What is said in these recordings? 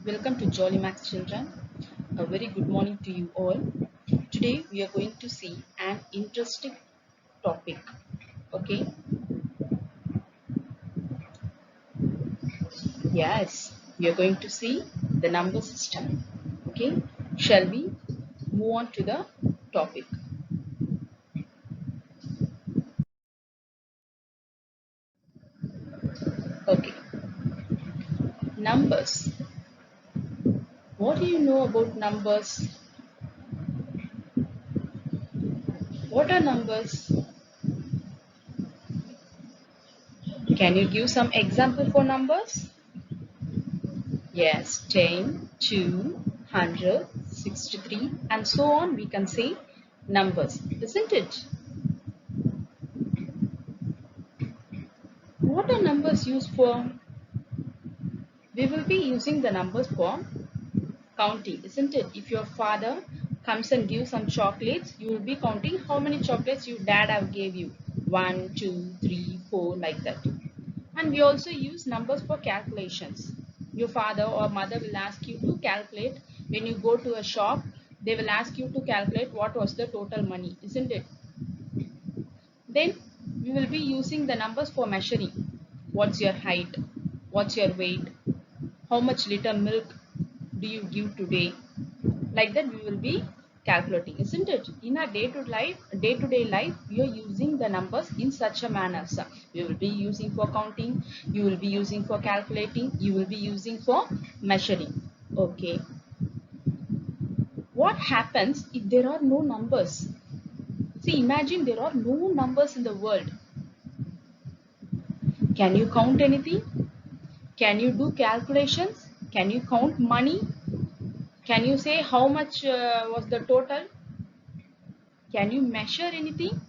Welcome to Jolly Max children. A very good morning to you all. Today we are going to see an interesting topic. Okay? Yes, we are going to see the number system. Okay? Shall we move on to the topic? Okay. Numbers. What do you know about numbers? What are numbers? Can you give some example for numbers? Yes, 10, 2, 100, 63, and so on. We can say numbers, isn't it? What are numbers used for? We will be using the numbers for counting, isn't it? If your father comes and gives some chocolates, you will be counting how many chocolates your dad have gave you. 1, 2, 3, 4, like that. And we also use numbers for calculations. Your father or mother will ask you to calculate when you go to a shop. They will ask you to calculate what was the total money, isn't it? Then we will be using the numbers for measuring. What's your height? What's your weight? How much liter milk do you give today? Like that we will be calculating, isn't it? In our day-to-day life, we are using the numbers in such a manner. So we will be using for counting, you will be using for calculating, you will be using for measuring. Okay. What happens if there are no numbers? See, imagine there are no numbers in the world. Can you count anything? Can you do calculations? Can you count money? Can you say how much was the total? Can you measure anything?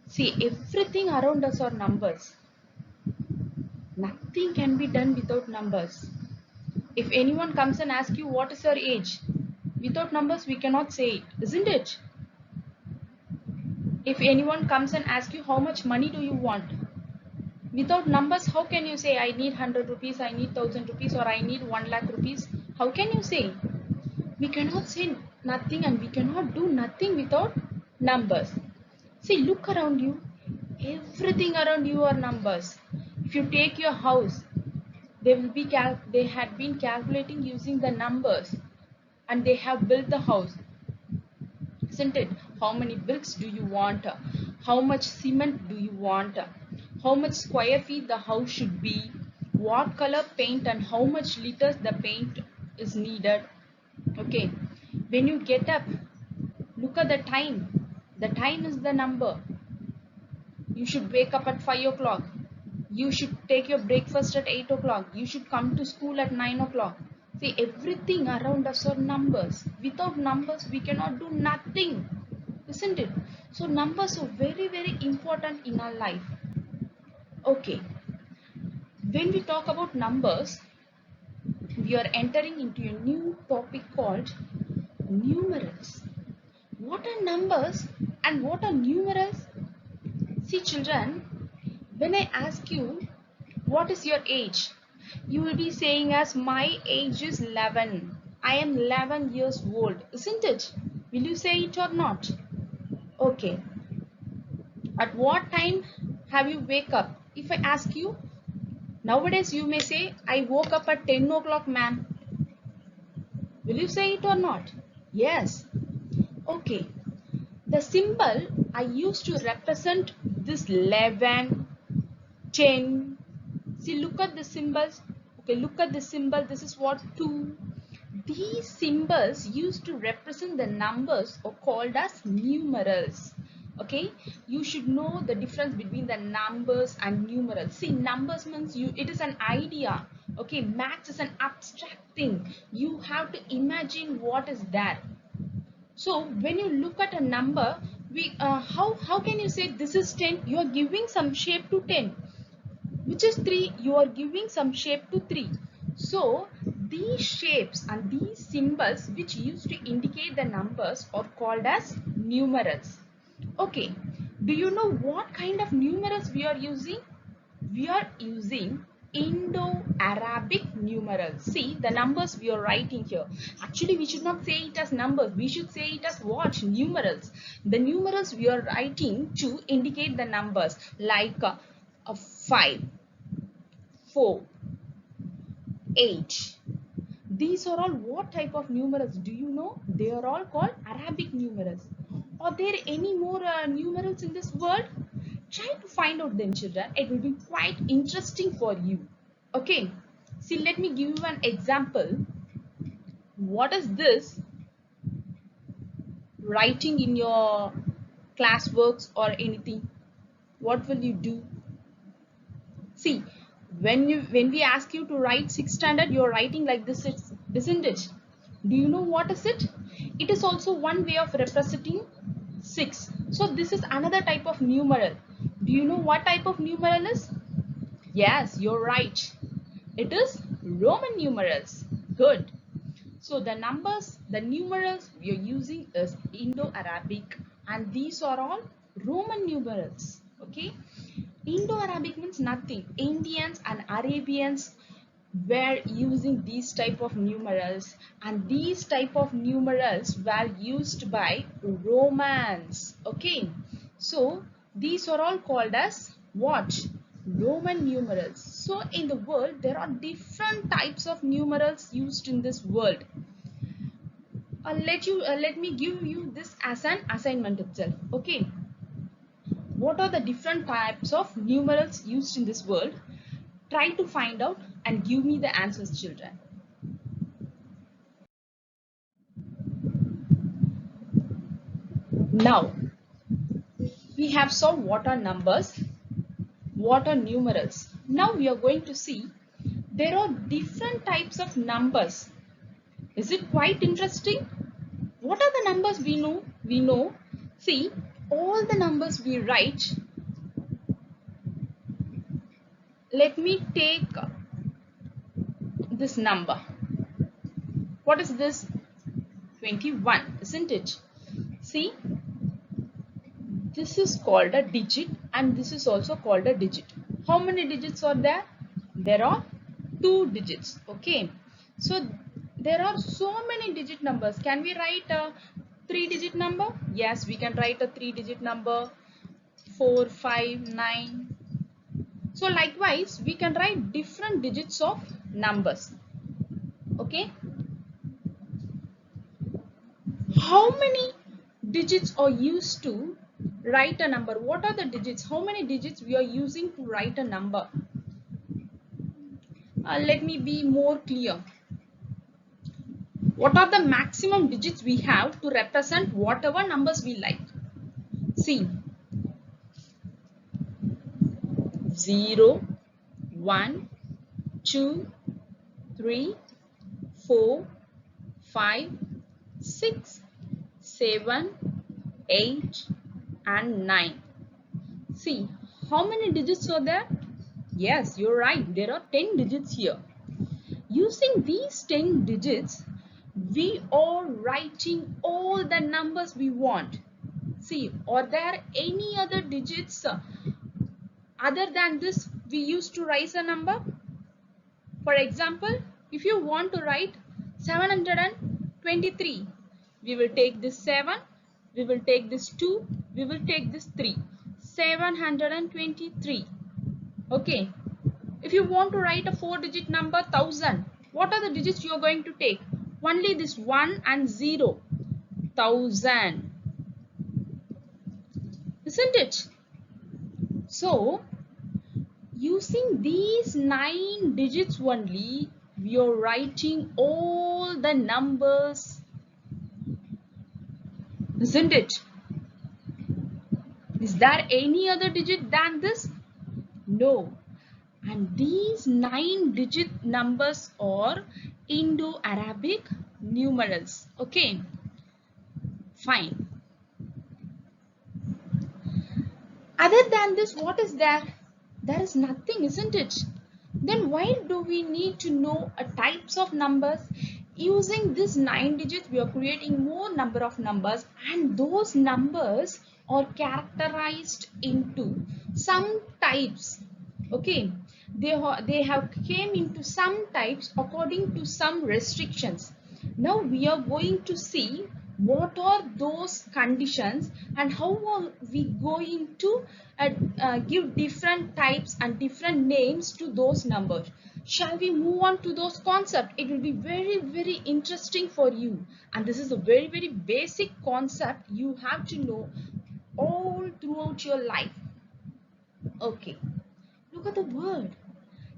See, everything around us are numbers. Nothing can be done without numbers. If anyone comes and asks you what is your age, without numbers we cannot say it, isn't it? If anyone comes and asks you how much money do you want, without numbers how can you say I need 100 rupees, I need 1000 rupees, or I need 1 lakh rupees? How can you say? We cannot say nothing and we cannot do nothing without numbers. See, look around you. Everything around you are numbers. If you take your house, they had been calculating using the numbers, and they have built the house, isn't it? How many bricks do you want? How much cement do you want? How much square feet the house should be? What color paint and how much liters the paint is needed? Okay, when you get up, look at the time. The time is the number. You should wake up at 5 o'clock. You should take your breakfast at 8 o'clock. You should come to school at 9 o'clock. See, everything around us are numbers. Without numbers, we cannot do nothing, isn't it? So, numbers are very, very important in our life. Okay, when we talk about numbers, we are entering into a new topic called numerals. What are numbers and what are numerals? See, children, when I ask you what is your age, you will be saying as my age is 11. I am 11 years old, isn't it? Will you say it or not? Okay. At what time have you wake up? If I ask you, nowadays you may say, I woke up at 10 o'clock, ma'am. Will you say it or not? Yes. Okay. The symbol I used to represent this 11, 10. See, look at the symbols. Okay, look at the symbol. This is what 2. These symbols used to represent the numbers are called as numerals. Okay, you should know the difference between the numbers and numerals. See, numbers means it is an idea. Okay, maths is an abstract thing. You have to imagine what is there. So when you look at a number, how can you say this is 10? You are giving some shape to 10. Which is 3, you are giving some shape to 3. So these shapes and these symbols which used to indicate the numbers are called as numerals. Okay, do you know what kind of numerals we are using? We are using Indo-Arabic numerals. See the numbers we are writing here. Actually, we should not say it as numbers. We should say it as what? Numerals. The numerals we are writing to indicate the numbers like 5, 4, 8. These are all what type of numerals? Do you know? They are all called Arabic numerals. Are there any more numerals in this world? Try to find out them, children. It will be quite interesting for you. Okay. See, let me give you an example. What is this writing in your classworks or anything? What will you do? See, when we ask you to write 6th standard, you're writing like this, isn't it? Do you know what is it? It is also one way of representing 6. So this is another type of numeral. Do you know what type of numeral is? Yes, you're right. It is Roman numerals. Good. So the numbers, the numerals we are using is Indo-Arabic, and these are all Roman numerals. Okay. Indo-Arabic means nothing. Indians and Arabians were using these type of numerals, and these type of numerals were used by Romans. Okay. So these are all called as what? Roman numerals. So in the world there are different types of numerals used in this world. Let me give you this as an assignment itself. Okay. What are the different types of numerals used in this world? Try to find out and give me the answers, children. Now, we have saw what are numbers, what are numerals. Now we are going to see there are different types of numbers. Is it quite interesting? What are the numbers we know? We know, see, all the numbers we write. Let me take this number. What is this? 21, isn't it? See, this is called a digit and this is also called a digit. How many digits are there? There are 2 digits. Okay. So there are so many digit numbers. Can we write a 3-digit number? Yes, we can write a 3-digit number. 4, 5, 9. So likewise, we can write different digits of numbers. Okay. How many digits are used to write a number? What are the digits? How many digits we are using to write a number? Let me be more clear. What are the maximum digits we have to represent whatever numbers we like? See, 0, 1, 2, 3, 4, 5, 6, 7, 8 and 9. See, how many digits are there? Yes, you're right. There are 10 digits here. Using these 10 digits, we are writing all the numbers we want. See, are there any other digits other than this we used to write a number? For example, if you want to write 723, we will take this 7, we will take this 2, we will take this 3. 723. Okay. If you want to write a 4-digit number 1000, what are the digits you are going to take? Only this 1 and 0. 1000. Isn't it? So, using these 9 digits only, we are writing all the numbers. Isn't it? Is there any other digit than this? No. And these 9-digit numbers are Indo-Arabic numerals. Okay. Fine. Other than this, what is there? There is nothing, isn't it? Then why do we need to know types of numbers? Using this 9 digits, we are creating more number of numbers, and those numbers are characterized into some types. Okay. They have came into some types according to some restrictions. Now we are going to see what are those conditions and how are we going to give different types and different names to those numbers. Shall we move on to those concepts? It will be very interesting for you, and this is a very basic concept you have to know all throughout your life. Okay, look at the word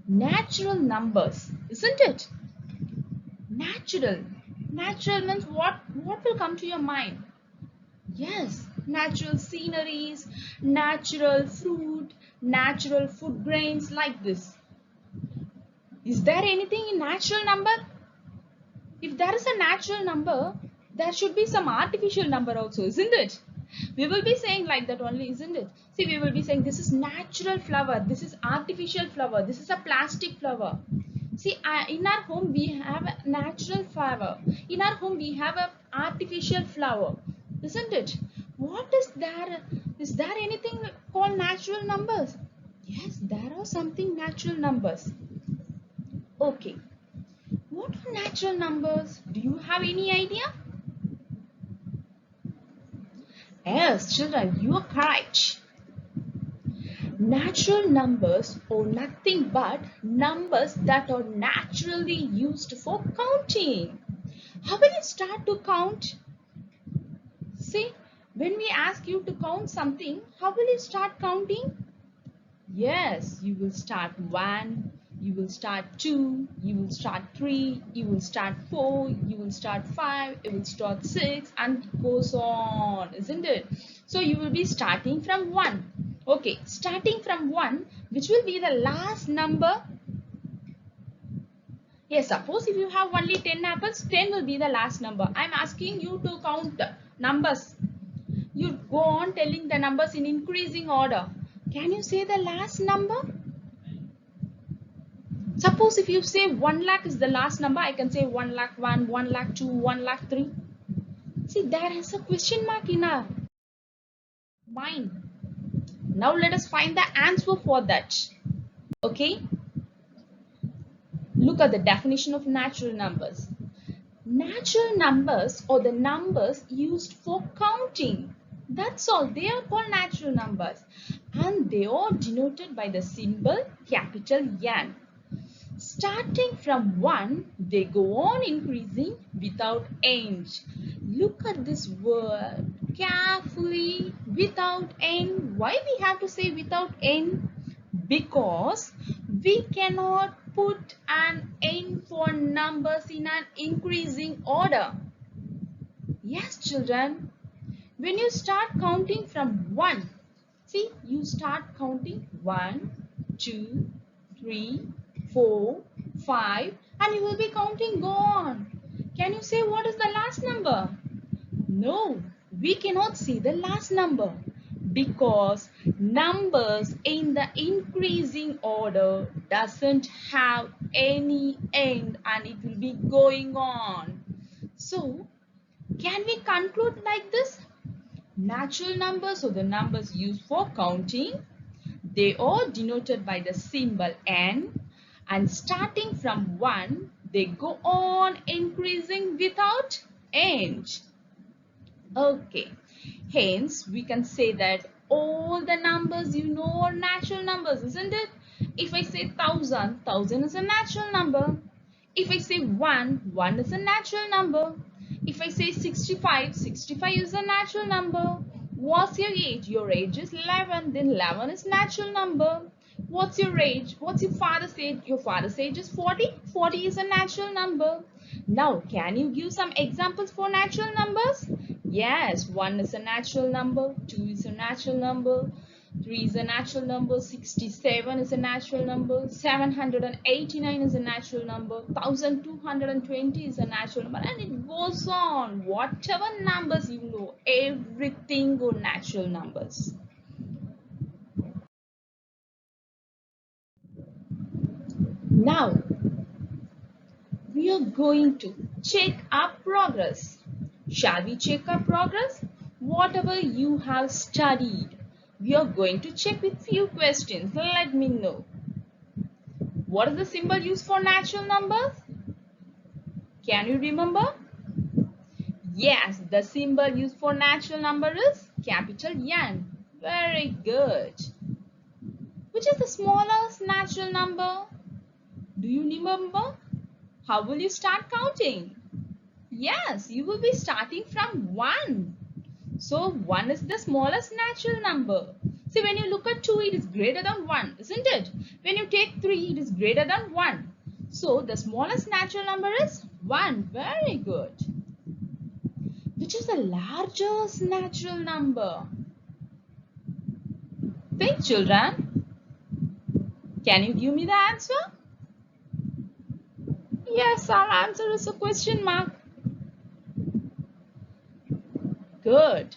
natural numbers, isn't it? Natural. Natural means what will come to your mind? Yes, natural sceneries, natural fruit, natural food grains, like this. Is there anything in natural number? If there is a natural number, there should be some artificial number also, isn't it? We will be saying like that only, isn't it? See, we will be saying this is natural flower, this is artificial flower, this is a plastic flower. See, in our home we have a natural flower. In our home we have a artificial flower, isn't it? What is there? Is there anything called natural numbers? Yes, there are something natural numbers. Okay. What are natural numbers? Do you have any idea? Yes, children, you are correct. Natural numbers are nothing but numbers that are naturally used for counting. How will you start to count? See, when we ask you to count something, how will you start counting? Yes, you will start 1, you will start 2, you will start 3, you will start 4, you will start 5, you will start 6, and it goes on, isn't it? So you will be starting from 1. Okay, starting from 1, which will be the last number? Yes, suppose if you have only 10 apples, 10 will be the last number. I'm asking you to count numbers. You go on telling the numbers in increasing order. Can you say the last number? Suppose if you say 1 lakh is the last number, I can say 1 lakh 1, 1 lakh 2, 1 lakh 3. See, there is a question mark in our mind. Now let us find the answer for that. Okay. Look at the definition of natural numbers. Natural numbers are the numbers used for counting. That's all. They are called natural numbers. And they are denoted by the symbol capital N. Starting from 1, they go on increasing without end. Look at this word carefully. Without end. Why we have to say without end? Because we cannot put an end for numbers in an increasing order. Yes, children. When you start counting from 1, see, you start counting 1, 2, 3, 4, 5, and you will be counting go on. Can you say what is the last number? No, we cannot see the last number because numbers in the increasing order doesn't have any end and it will be going on. So, can we conclude like this? Natural numbers are the numbers used for counting. They are denoted by the symbol N, and starting from 1, they go on increasing without end. Okay, hence we can say that all the numbers you know are natural numbers, isn't it? If I say 1000, 1000 is a natural number. If I say 1, 1 is a natural number. If I say 65, 65 is a natural number. What's your age? Your age is 11, then 11 is natural number. What's your age? What's your father's age? Your father's age is 40, 40 is a natural number. Now, can you give some examples for natural numbers? Yes, 1 is a natural number, 2 is a natural number, 3 is a natural number, 67 is a natural number, 789 is a natural number, 1220 is a natural number, and it goes on. Whatever numbers you know, everything are natural numbers. Now, we are going to check our progress. Shall we check our progress? Whatever you have studied, we are going to check with few questions. Let me know. What is the symbol used for natural numbers? Can you remember? Yes, the symbol used for natural number is capital N. Very good. Which is the smallest natural number? Do you remember? How will you start counting? Yes, you will be starting from 1. So 1 is the smallest natural number. See, when you look at 2, it is greater than 1, isn't it? When you take 3, it is greater than 1. So the smallest natural number is 1. Very good. Which is the largest natural number? Think, children. Can you give me the answer? Yes, our answer is a question mark. Good.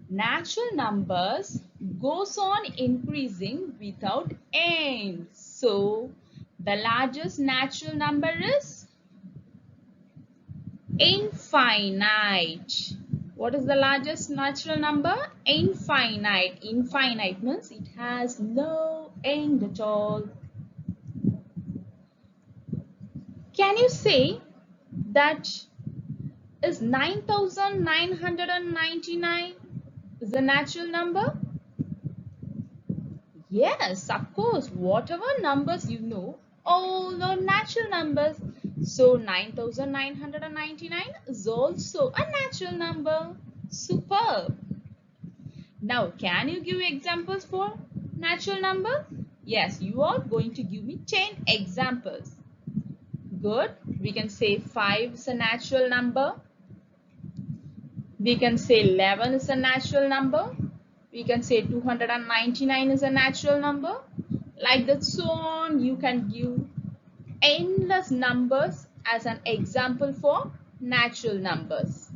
Natural numbers goes on increasing without end. So, the largest natural number is infinite. What is the largest natural number? Infinite. Infinite means it has no end at all. Can you say that is 9,999 is a natural number? Yes, of course. Whatever numbers you know, all are natural numbers. So 9,999 is also a natural number. Superb. Now, can you give examples for natural numbers? Yes, you are going to give me 10 examples. Good. We can say 5 is a natural number. We can say 11 is a natural number. We can say 299 is a natural number. Like that, so on. You can give endless numbers as an example for natural numbers.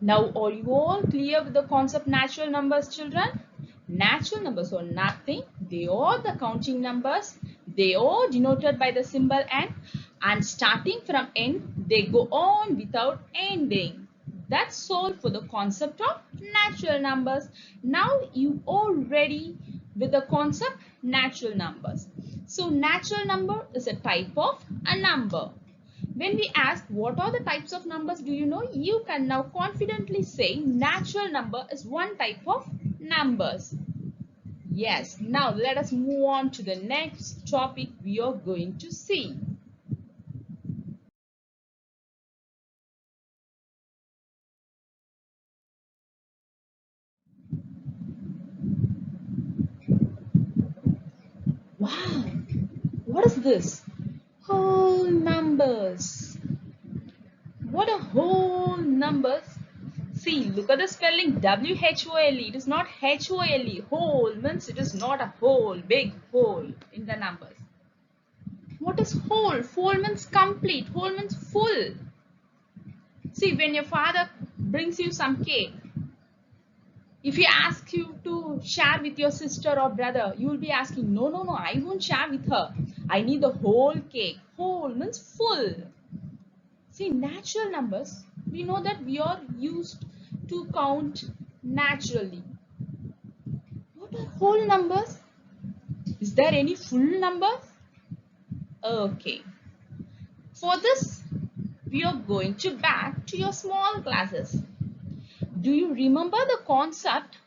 Now, are you all clear with the concept natural numbers, children? Natural numbers are nothing. They are the counting numbers. They are denoted by the symbol N, and starting from N, they go on without ending. That's all for the concept of natural numbers. Now you are ready with the concept natural numbers. So natural number is a type of a number. When we ask what are the types of numbers, do you know? You can now confidently say natural number is one type of numbers. Yes, now let us move on to the next topic we are going to see. Wow, what is this? Whole numbers. What are whole numbers? See, look at the spelling W-H-O-L-E. It is not H-O-L-E. Whole means it is not a whole, big hole in the numbers. What is whole? Whole means complete. Whole means full. See, when your father brings you some cake, if he asks you to share with your sister or brother, you will be asking, no, no, no, I won't share with her. I need the whole cake. Whole means full. See, natural numbers, we know that we are used to count naturally. What are whole numbers? Is there any full numbers? Okay. For this, we are going to back to your small classes. Do you remember the concept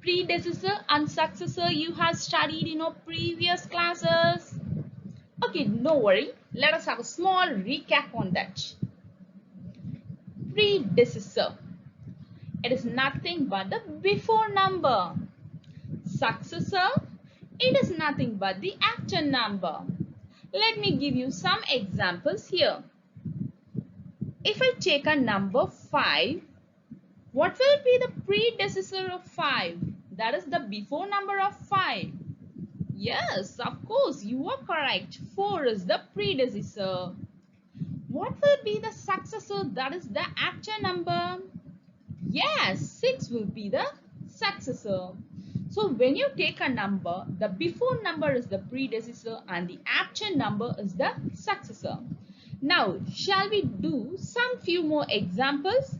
predecessor and successor you have studied in your previous classes? Okay, no worry. Let us have a small recap on that. Predecessor. It is nothing but the before number. Successor. It is nothing but the after number. Let me give you some examples here. If I take a number 5, what will be the predecessor of 5? That is the before number of 5. Yes, of course, you are correct. 4 is the predecessor. What will be the successor? That is the after number. Yes, 6 will be the successor. So when you take a number, the before number is the predecessor and the after number is the successor. Now, shall we do some few more examples?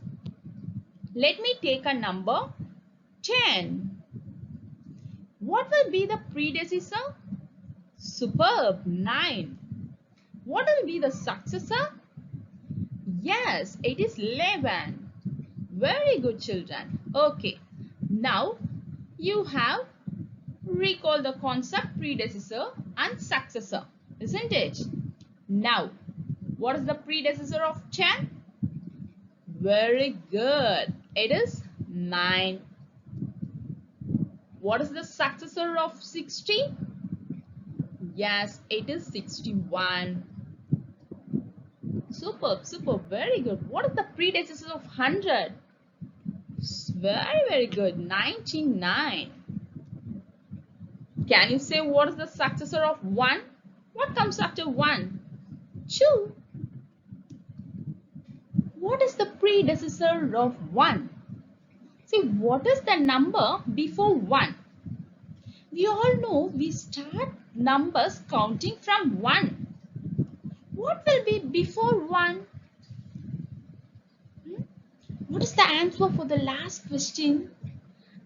Let me take a number 10. What will be the predecessor? Superb, 9. What will be the successor? Yes, it is 11. Very good, children. Okay, now you have recalled the concept predecessor and successor, isn't it? Now, what is the predecessor of 10? Very good. It is 9. What is the successor of 60? Yes, it is 61. Superb, superb, very good. What is the predecessor of 100? Very, very good. 99. Can you say what is the successor of 1? What comes after 1? 2. What is the predecessor of 1? See, what is the number before 1? We all know we start numbers counting from 1. What will be before 1? What is the answer for the last question?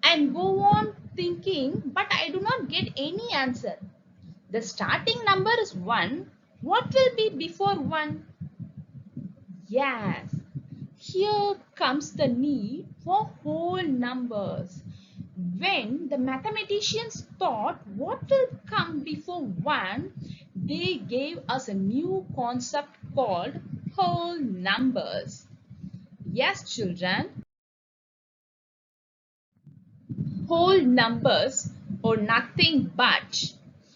And go on thinking, but I do not get any answer. The starting number is 1. What will be before 1? Yes, here comes the need for whole numbers. When the mathematicians thought what will come before 1, they gave us a new concept called whole numbers. Yes, children. Whole numbers are nothing but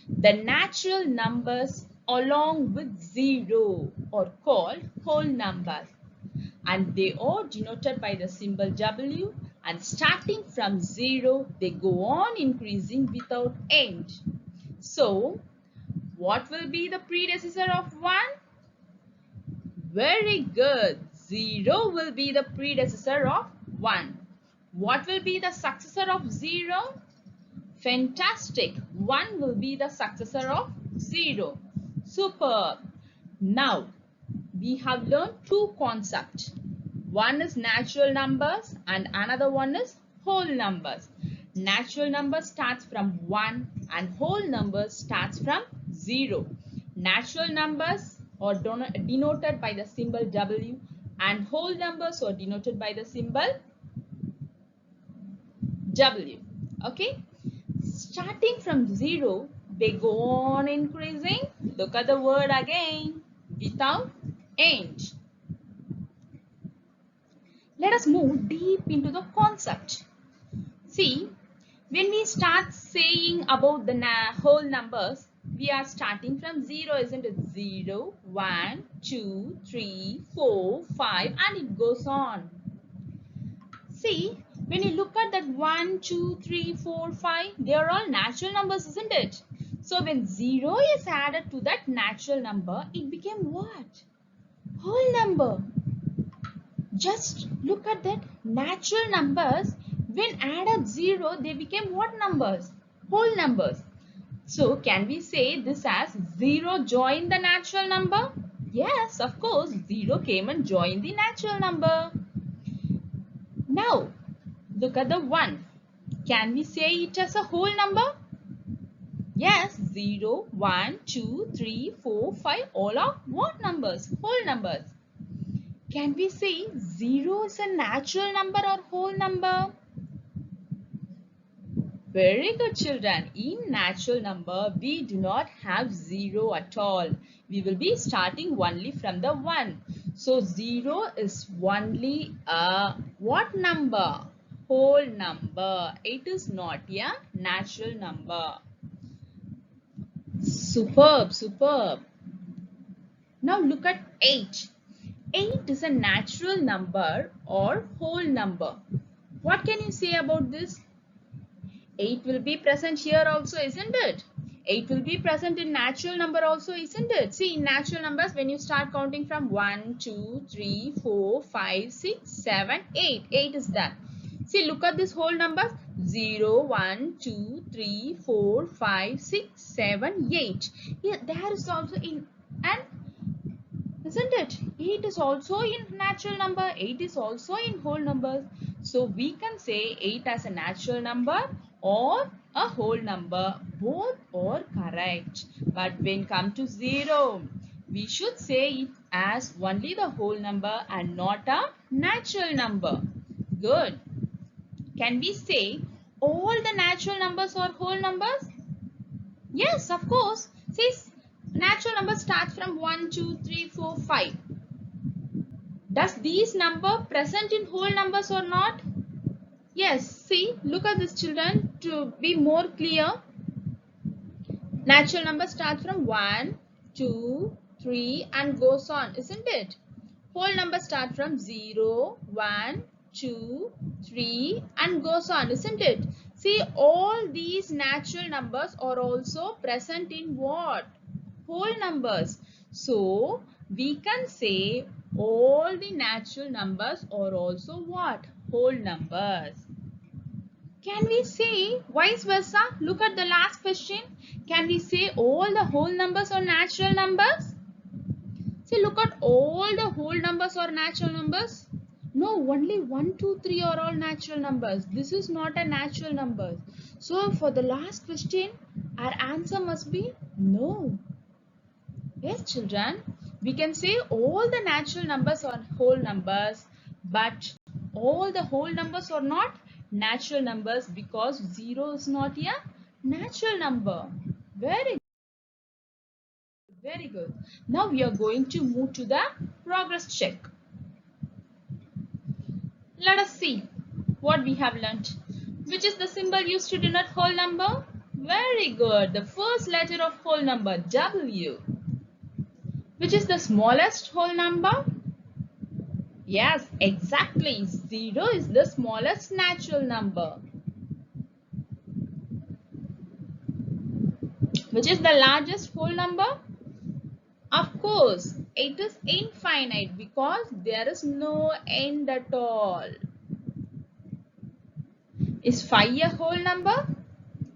the natural numbers along with 0 are called whole numbers, and they are denoted by the symbol W, and starting from 0 they go on increasing without end. So what will be the predecessor of 1? Very good. 0 will be the predecessor of 1. What will be the successor of 0? Fantastic. 1 will be the successor of 0. Superb. Now, we have learned two concepts. One is natural numbers and another one is whole numbers. Natural number starts from 1 and whole numbers starts from 0. Natural numbers are denoted by the symbol W and whole numbers are denoted by the symbol W. Okay. Starting from 0, they go on increasing. Look at the word again. Without end. Let us move deep into the concept. See, when we start saying about the whole numbers, we are starting from 0, isn't it? 0, 1, 2, 3, 4, 5, and it goes on. See, when you look at that 1, 2, 3, 4, 5, they are all natural numbers, isn't it? So when 0 is added to that natural number, it became what? Whole number. Just look at that natural numbers. When added 0, they became what numbers? Whole numbers. So can we say this as 0 joined the natural number? Yes, of course, 0 came and joined the natural number. Now, look at the 1. Can we say it as a whole number? Yes, 0, 1, 2, 3, 4, 5, all are what numbers? Whole numbers. Can we say 0 is a natural number or whole number? Very good, children. In natural number, we do not have 0 at all. We will be starting only from the 1. So 0 is only a what number? Whole number. It is not a natural number. Superb, superb. Now look at 8. 8 is a natural number or whole number. What can you say about this? 8 will be present here also, isn't it? 8 will be present in natural number also, isn't it? See, in natural numbers, when you start counting from 1, 2, 3, 4, 5, 6, 7, 8. 8 is done. See, look at this whole numbers. 0, 1, 2, 3, 4, 5, 6, 7, 8. Here, there is also in and isn't it? 8 is also in natural number. 8 is also in whole numbers. So we can say 8 as a natural number or a whole number. Both are correct. But when come to 0, we should say it as only the whole number and not a natural number. Good. Can we say all the natural numbers are whole numbers? Yes, of course. See, natural numbers start from 1, 2, 3, 4, 5. Does these number present in whole numbers or not? Yes, see, look at this children to be more clear. Natural numbers start from 1, 2, 3 and goes on, isn't it? Whole numbers start from 0, 1, 2, 3 and goes on, isn't it? See, all these natural numbers are also present in what? Whole numbers. So, we can say all the natural numbers are also what? Whole numbers. Can we say vice versa? Look at the last question. Can we say all the whole numbers are natural numbers? See, look at all the whole numbers are natural numbers. No, only 1, 2, 3 are all natural numbers. This is not a natural number. So, for the last question, our answer must be no. Yes, children, we can say all the natural numbers are whole numbers, but all the whole numbers are not natural numbers because 0 is not a natural number. Very good. Now we are going to move to the progress check. Let us see what we have learnt. Which is the symbol used to denote whole number? Very good. The first letter of whole number, W. Which is the smallest whole number? Yes, exactly. 0 is the smallest natural number. Which is the largest whole number? Of course, it is infinite because there is no end at all. Is 5 a whole number?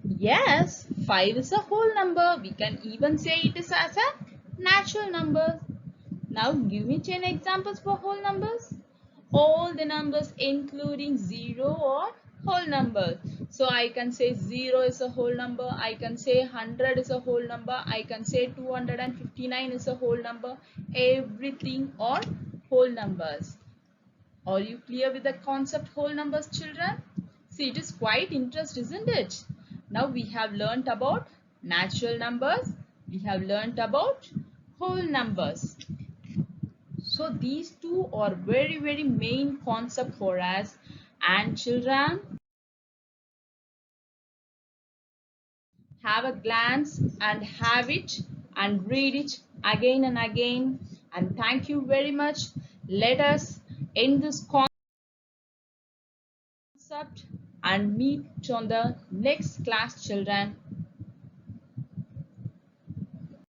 Yes, 5 is a whole number. We can even say it is as a natural number. Now give me 10 examples for whole numbers. All the numbers including 0 or whole numbers. So I can say 0 is a whole number. I can say 100 is a whole number. I can say 259 is a whole number. Everything are whole numbers. Are you clear with the concept whole numbers, children? See, it is quite interesting, isn't it? Now we have learnt about natural numbers. We have learnt about whole numbers. So these two are very main concept for us. And children, have a glance and have it and read it again and again. And thank you very much. Let us end this concept and meet on the next class, children.